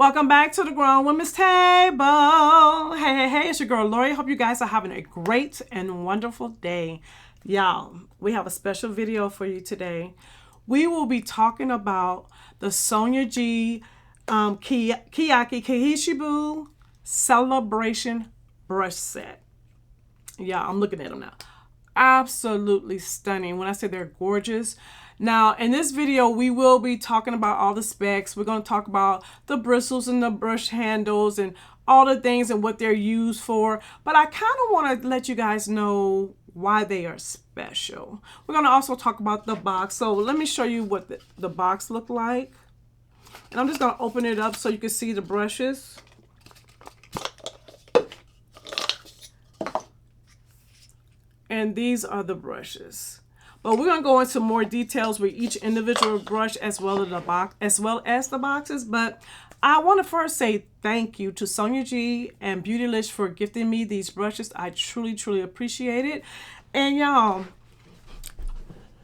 Welcome back to the Grown Women's Table. Hey, it's your girl Lori. Hope you guys are having a great and wonderful day. Y'all, we have a special video for you today. We will be talking about the Sonia G Keyaki Kakishibu Celebration Brush Set. Yeah, I'm looking at them now. Absolutely stunning. When I say they're gorgeous. Now, in this video, we will be talking about all the specs. We're going to talk about the bristles and the brush handles and all the things and what they're used for. But I kind of want to let you guys know why they are special. We're going to also talk about the box. So let me show you what the box look like. And I'm just going to open it up so you can see the brushes. And these are the brushes. But we're gonna go into more details with each individual brush as well as the boxes. But I want to first say thank you to Sonia G and Beautylish for gifting me these brushes. I truly appreciate it. And y'all,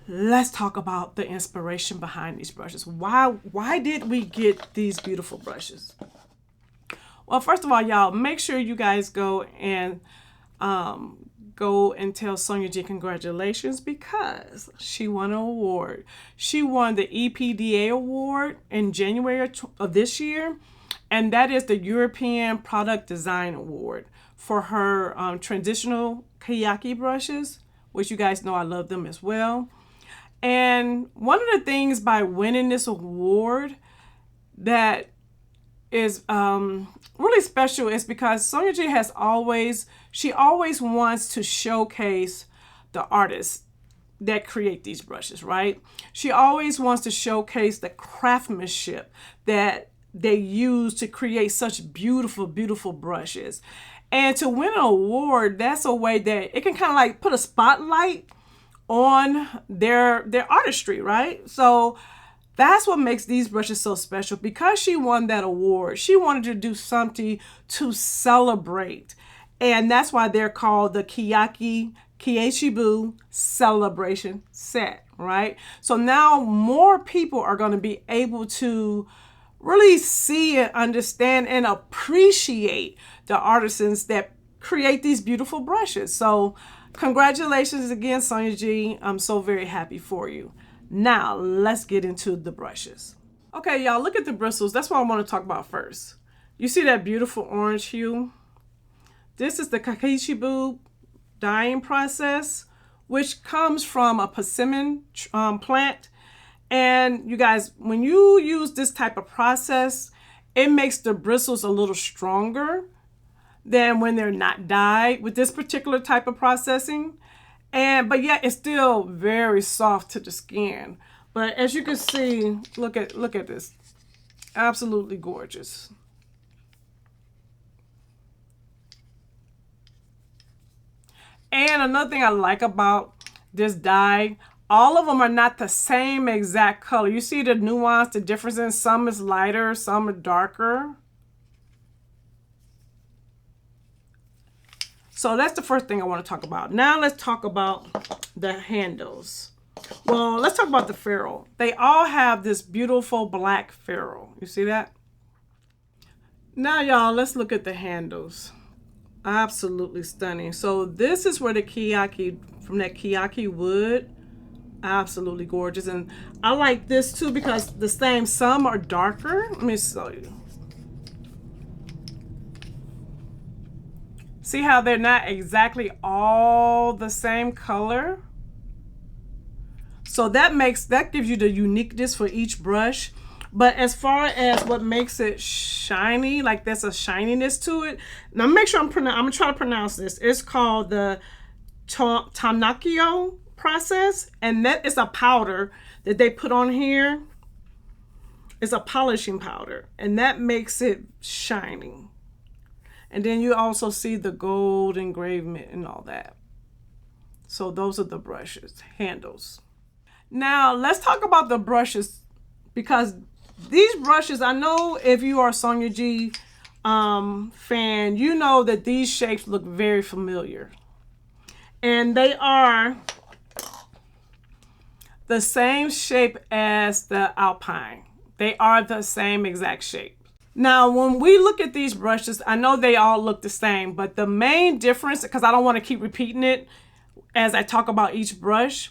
let's talk about the inspiration behind these brushes. Why did we get these beautiful brushes? Well, first of all, y'all, make sure you guys go and tell Sonia G congratulations because she won an award. She won the EPDA award in January of this year, and that is the European Product Design Award for her traditional Keyaki brushes, which you guys know I love them as well. And one of the things by winning this award that is really special is because Sonia G always wants to showcase the artists that create these brushes, right? She always wants to showcase the craftsmanship that they use to create such beautiful brushes. And to win an award, that's a way that it can kind of like put a spotlight on their artistry, right? So that's what makes these brushes so special. Because she won that award, she wanted to do something to celebrate. And that's why they're called the Keyaki Kakishibu Celebration Set, right? So now more people are going to be able to really see and understand and appreciate the artisans that create these beautiful brushes. So congratulations again, Sonia G. I'm so very happy for you. Now, let's get into the brushes. Okay, y'all, look at the bristles. That's what I want to talk about first. You see that beautiful orange hue? This is the Kakishibu dyeing process, which comes from a persimmon plant. And you guys, when you use this type of process, it makes the bristles a little stronger than when they're not dyed with this particular type of processing. But yet it's still very soft to the skin. But as you can see, look at this. Absolutely gorgeous. And another thing I like about this dye, all of them are not the same exact color. You see the nuance, the difference in some is lighter, some are darker. So that's the first thing I want to talk about. Now let's talk about the handles. Well, let's talk about the ferrule. They all have this beautiful black ferrule. You see that? Now, y'all, let's look at the handles. Absolutely stunning. So this is where the Keyaki, from that Keyaki wood, absolutely gorgeous. And I like this too because some are darker. Let me show you. See how they're not exactly all the same color? So that gives you the uniqueness for each brush. But as far as what makes it shiny, like there's a shininess to it. Now make sure I'm gonna try to pronounce this. It's called the Tanakio process, and that is a powder that they put on here. It's a polishing powder, and that makes it shiny. And then you also see the gold engravement and all that. So those are the brushes, handles. Now let's talk about the brushes, because these brushes, I know if you are a Sonia G fan, you know that these shapes look very familiar. And they are the same shape as the Alpine. They are the same exact shape. Now, when we look at these brushes, I know they all look the same, but the main difference, because I don't want to keep repeating it as I talk about each brush,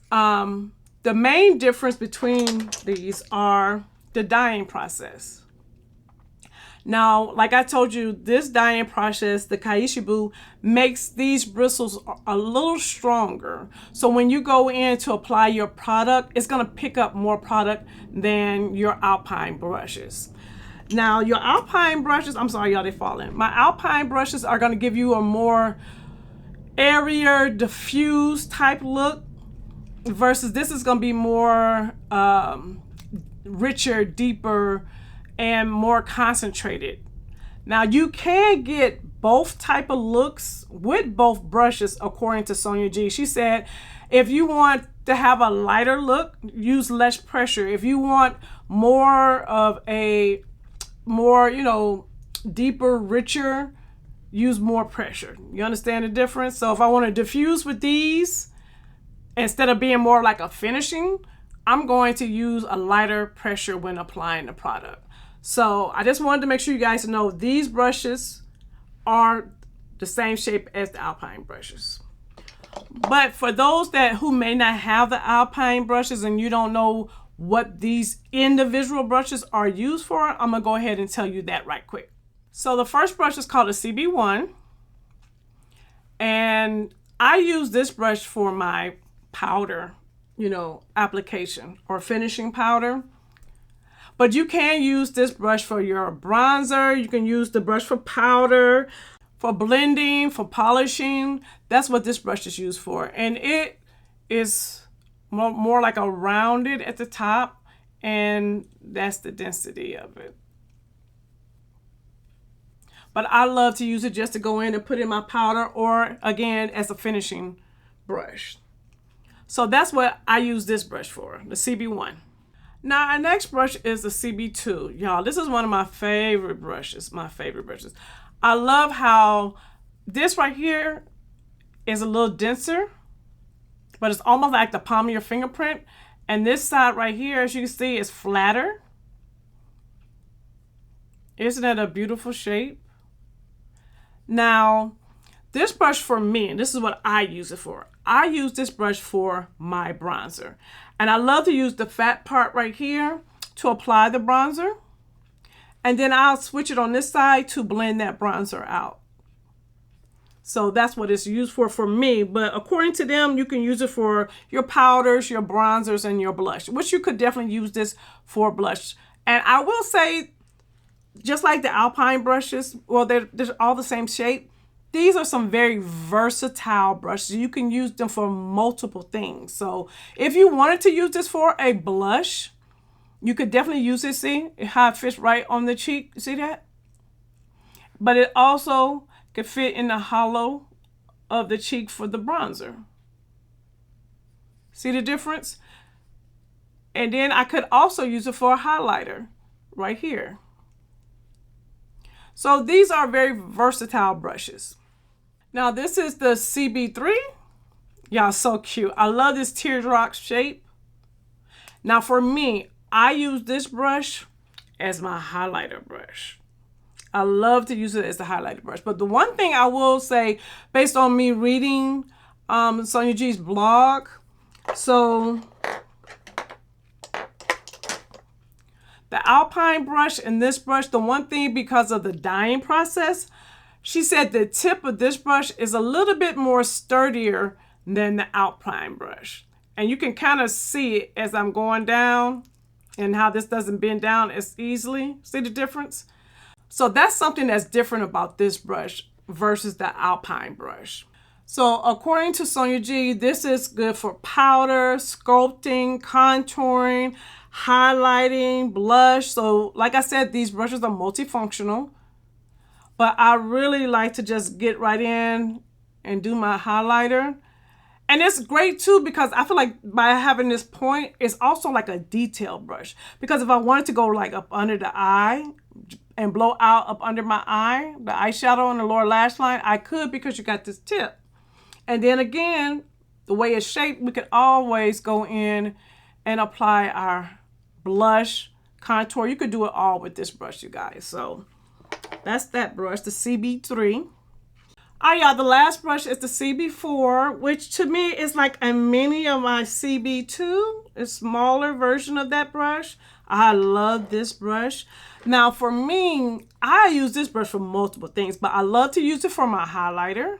the main difference between these are the dyeing process. Now, like I told you, this dyeing process, the Kakishibu, makes these bristles a little stronger. So when you go in to apply your product, it's going to pick up more product than your Alpine brushes. Now, your Alpine brushes, I'm sorry, y'all, they falling. My Alpine brushes are going to give you a more airier, diffused type look, versus this is going to be more richer, deeper, and more concentrated. Now, you can get both type of looks with both brushes, according to Sonia G. She said, if you want to have a lighter look, use less pressure. If you want more of a deeper, richer, use more pressure. You understand the difference? So if I want to diffuse with these, instead of being more like a finishing, I'm going to use a lighter pressure when applying the product. So I just wanted to make sure you guys know these brushes are the same shape as the Alpine brushes. But for those who may not have the Alpine brushes and you don't know what these individual brushes are used for, I'm gonna go ahead and tell you that right quick. So the first brush is called a CB1, and I use this brush for my powder, application or finishing powder. But you can use this brush for your bronzer. You can use the brush for powder, for blending, for polishing. That's what this brush is used for. And it is more like a rounded at the top, and that's the density of it. But I love to use it just to go in and put in my powder, or again as a finishing brush. So that's what I use this brush for, the CB1. Now our next brush is the CB2. Y'all, this is one of my favorite brushes, I love how this right here is a little denser, but it's almost like the palm of your fingerprint. And this side right here, as you can see, is flatter. Isn't that a beautiful shape? Now, this brush for me, and this is what I use it for. I use this brush for my bronzer. And I love to use the fat part right here to apply the bronzer. And then I'll switch it on this side to blend that bronzer out. So that's what it's used for me. But according to them, you can use it for your powders, your bronzers, and your blush, which you could definitely use this for blush. And I will say, just like the Alpine brushes, well, they're all the same shape. These are some very versatile brushes. You can use them for multiple things. So if you wanted to use this for a blush, you could definitely use it. See how it fits right on the cheek? See that? But it also could fit in the hollow of the cheek for the bronzer. See the difference? And then I could also use it for a highlighter right here. So these are very versatile brushes. Now this is the CB3. Y'all, so cute. I love this teardrop shape. Now for me, I use this brush as my highlighter brush. I love to use it as the highlighter brush. But the one thing I will say, based on me reading Sonia G's blog, so the Alpine brush and this brush, the one thing, because of the dyeing process, she said the tip of this brush is a little bit more sturdier than the Alpine brush. And you can kind of see it as I'm going down and how this doesn't bend down as easily. See the difference? So that's something that's different about this brush versus the Alpine brush. So according to Sonia G, this is good for powder, sculpting, contouring, highlighting, blush. So like I said, these brushes are multifunctional, but I really like to just get right in and do my highlighter. And it's great too, because I feel like by having this point, it's also like a detail brush. Because if I wanted to go like up under the eye and blow out up under my eye, the eyeshadow and the lower lash line, I could, because you got this tip. And then again, the way it's shaped, we could always go in and apply our blush, contour. You could do it all with this brush, you guys. So that's that brush, the CB3. All right, y'all, the last brush is the CB4, which to me is like a mini of my CB2, a smaller version of that brush. I love this brush. Now for me, I use this brush for multiple things, but I love to use it for my highlighter.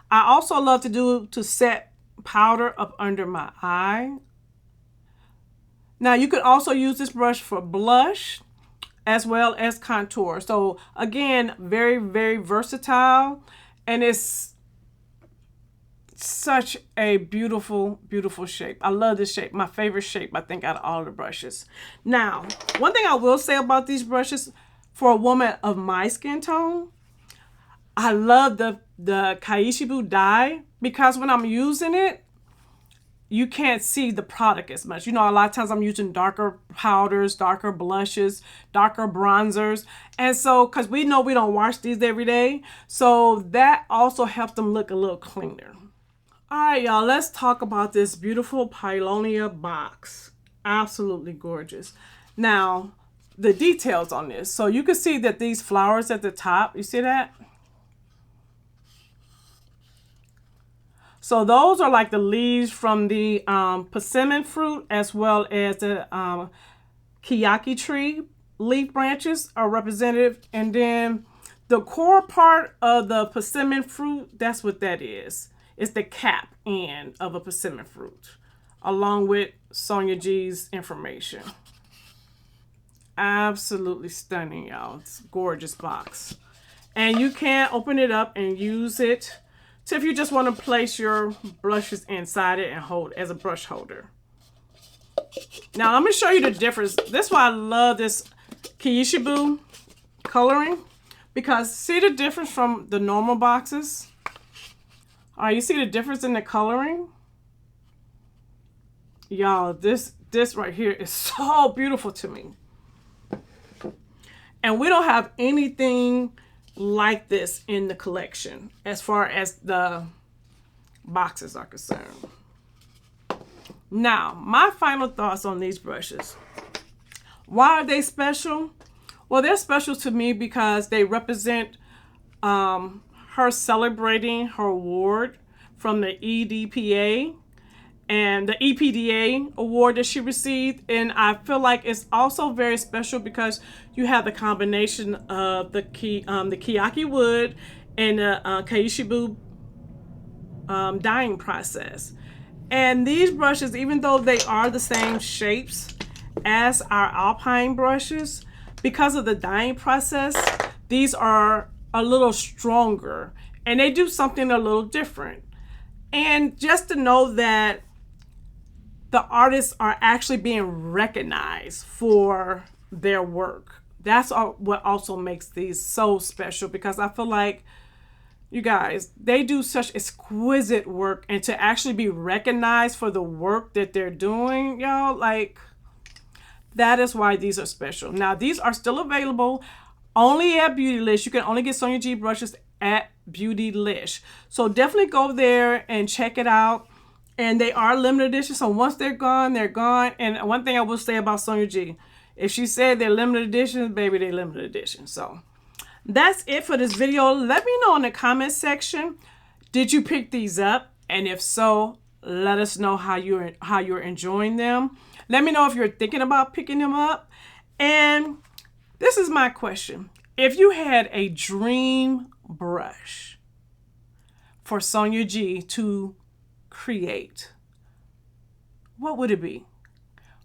I also love to set powder up under my eye. Now you could also use this brush for blush as well as contour. So again, very, very versatile. And it's such a beautiful, beautiful shape. I love this shape. My favorite shape, I think, out of all the brushes. Now, one thing I will say about these brushes, for a woman of my skin tone, I love the Kakishibu dye, because when I'm using it, you can't see the product as much. You know, a lot of times I'm using darker powders, darker blushes, darker bronzers. And so, because we know we don't wash these every day, so that also helps them look a little cleaner. All right, y'all, let's talk about this beautiful Paulownia box. Absolutely gorgeous. Now, the details on this. So you can see that these flowers at the top, you see that? So those are like the leaves from the persimmon fruit, as well as the Keyaki tree leaf branches are representative. And then the core part of the persimmon fruit, that's what that is. It's the cap end of a persimmon fruit, along with Sonia G's information. Absolutely stunning, y'all. It's a gorgeous box. And you can open it up and use it so if you just want to place your brushes inside it and hold as a brush holder. Now I'm going to show you the difference. This is why I love this Kakishibu coloring, because see the difference from the normal boxes? All right, you see the difference in the coloring? Y'all, this right here is so beautiful to me. And we don't have anything like this in the collection as far as the boxes are concerned. Now, my final thoughts on these brushes. Why are they special? Well, they're special to me because they represent her celebrating her award from the EDPA and the EPDA award that she received. And I feel like it's also very special because you have the combination of the Keyaki wood and the Kakishibu dyeing process. And these brushes, even though they are the same shapes as our Alpine brushes, because of the dyeing process, these are a little stronger and they do something a little different. And just to know that the artists are actually being recognized for their work, that's what also makes these so special, because I feel like, you guys, they do such exquisite work, and to actually be recognized for the work that they're doing, y'all, like, that is why these are special. Now, these are still available only at Beautylish. You can only get Sonia G brushes at Beautylish. So definitely go there and check it out. And they are limited edition, so once they're gone, they're gone. And one thing I will say about Sonia G, if she said they're limited editions, baby, they're limited edition. So that's it for this video. Let me know in the comment section, did you pick these up? And if so, let us know how you're enjoying them. Let me know if you're thinking about picking them up. And this is my question. If you had a dream brush for Sonia G to create, what would it be?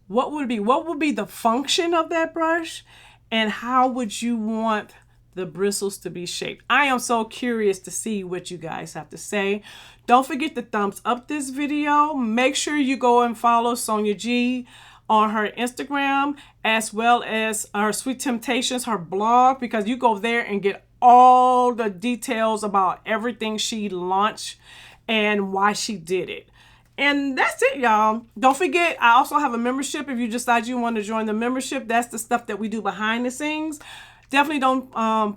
What would it be? What would be the function of that brush? And how would you want the bristles to be shaped? I am so curious to see what you guys have to say. Don't forget to thumbs up this video. Make sure you go and follow Sonia G on her Instagram, as well as her Sweet Temptations, her blog, because you go there and get all the details about everything she launched and why she did it. And that's it, y'all. Don't forget, I also have a membership. If you decide you want to join the membership, that's the stuff that we do behind the scenes. definitely don't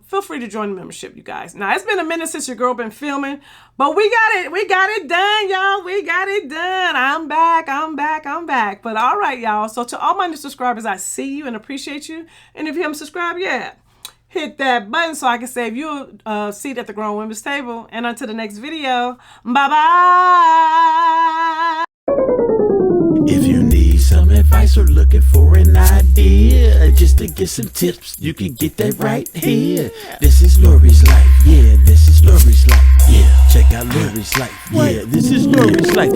feel free to join the membership, you guys. Now, it's been a minute since your girl been filming, but we got it done, y'all. We got it done. I'm back. But all right, y'all. So to all my new subscribers, I see you and appreciate you. And if you haven't subscribed yet, hit that button so I can save you a seat at the grown women's table. And until the next video, bye-bye. If you need some advice or looking for an idea, just to get some tips, you can get that right here. This is Lori's life, yeah, this is Lori's life, yeah. Check out Lori's life, yeah, this is Lori's life.